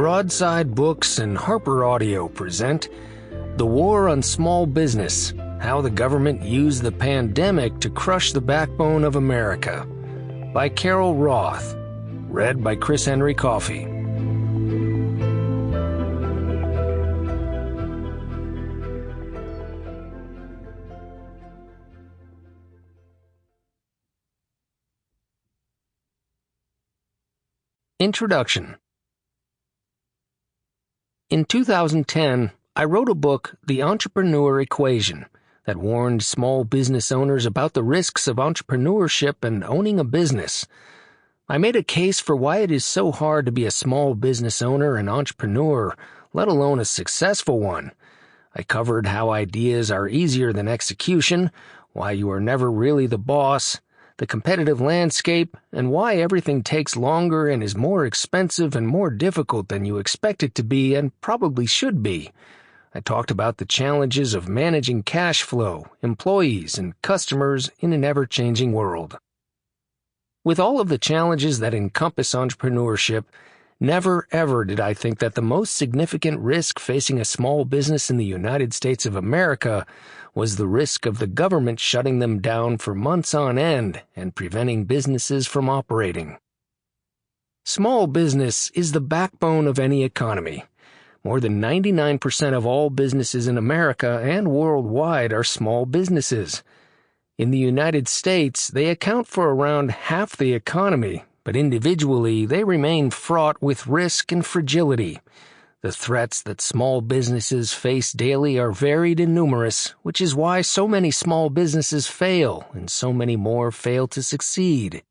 Broadside Books and HarperAudio present The War on Small Business: How the Government Used the Pandemic to Crush the Backbone of America, by Carol Roth. Read by Chris Henry Coffey. Introduction. In 2010, I wrote a book, The Entrepreneur Equation, that warned small business owners about the risks of entrepreneurship and owning a business. I made a case for why it is so hard to be a small business owner and entrepreneur, let alone a successful one. I covered how ideas are easier than execution, why you are never really the boss, the competitive landscape, and why everything takes longer and is more expensive and more difficult than you expect it to be and probably should be. I talked about the challenges of managing cash flow, employees, and customers in an ever-changing world. With all of the challenges that encompass entrepreneurship, never ever did I think that the most significant risk facing a small business in the United States of America was the risk of the government shutting them down for months on end and preventing businesses from operating. Small business is the backbone of any economy. More than 99% of all businesses in America and worldwide are small businesses. In the United States, they account for around half the economy, but individually they remain fraught with risk and fragility. The threats that small businesses face daily are varied and numerous, which is why so many small businesses fail and so many more fail to succeed.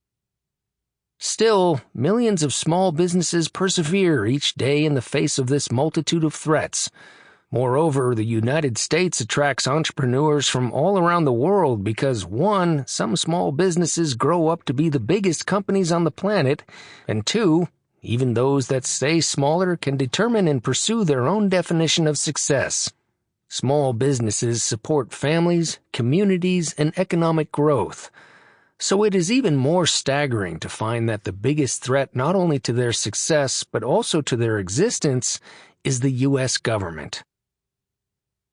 Still, millions of small businesses persevere each day in the face of this multitude of threats. Moreover, the United States attracts entrepreneurs from all around the world because, one, some small businesses grow up to be the biggest companies on the planet, and two, even those that stay smaller can determine and pursue their own definition of success. Small businesses support families, communities, and economic growth. So it is even more staggering to find that the biggest threat not only to their success but also to their existence is the U.S. government.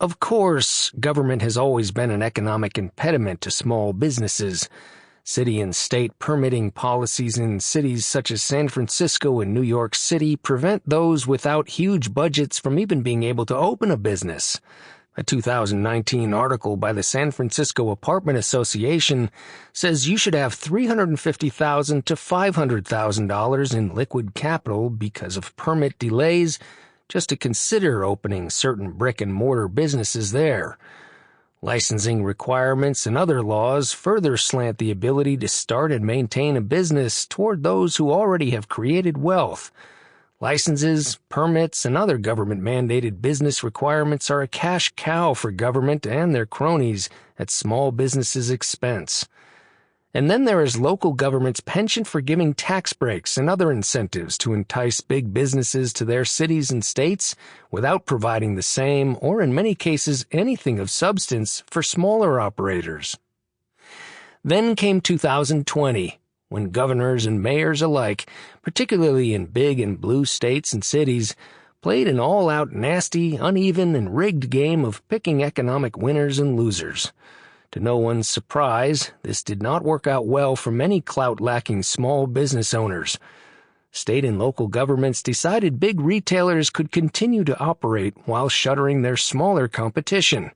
Of course, government has always been an economic impediment to small businesses. City and state permitting policies in cities such as San Francisco and New York City prevent those without huge budgets from even being able to open a business. A 2019 article by the San Francisco Apartment Association says you should have $350,000 to $500,000 in liquid capital because of permit delays just to consider opening certain brick-and-mortar businesses there. Licensing requirements and other laws further slant the ability to start and maintain a business toward those who already have created wealth. Licenses, permits, and other government-mandated business requirements are a cash cow for government and their cronies at small businesses' expense. And then there is local government's penchant for giving tax breaks and other incentives to entice big businesses to their cities and states without providing the same, or in many cases anything of substance, for smaller operators. Then came 2020, when governors and mayors alike, particularly in big and blue states and cities, played an all-out nasty, uneven, and rigged game of picking economic winners and losers. To no one's surprise, this did not work out well for many clout-lacking small business owners. State and local governments decided big retailers could continue to operate while shuttering their smaller competition.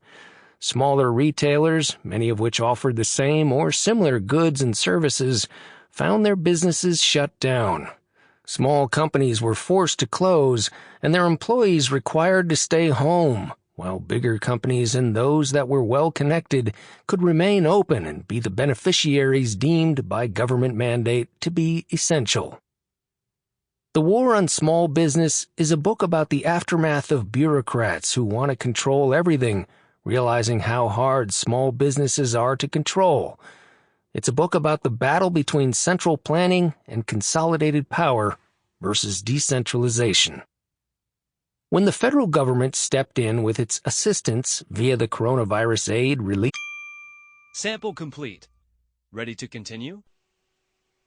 Smaller retailers, many of which offered the same or similar goods and services, found their businesses shut down. Small companies were forced to close, and their employees required to stay home, while bigger companies and those that were well-connected could remain open and be the beneficiaries deemed by government mandate to be essential. The War on Small Business is a book about the aftermath of bureaucrats who want to control everything, realizing how hard small businesses are to control. It's a book about the battle between central planning and consolidated power versus decentralization. When the federal government stepped in with its assistance via the coronavirus aid relief. Sample complete. Ready to continue?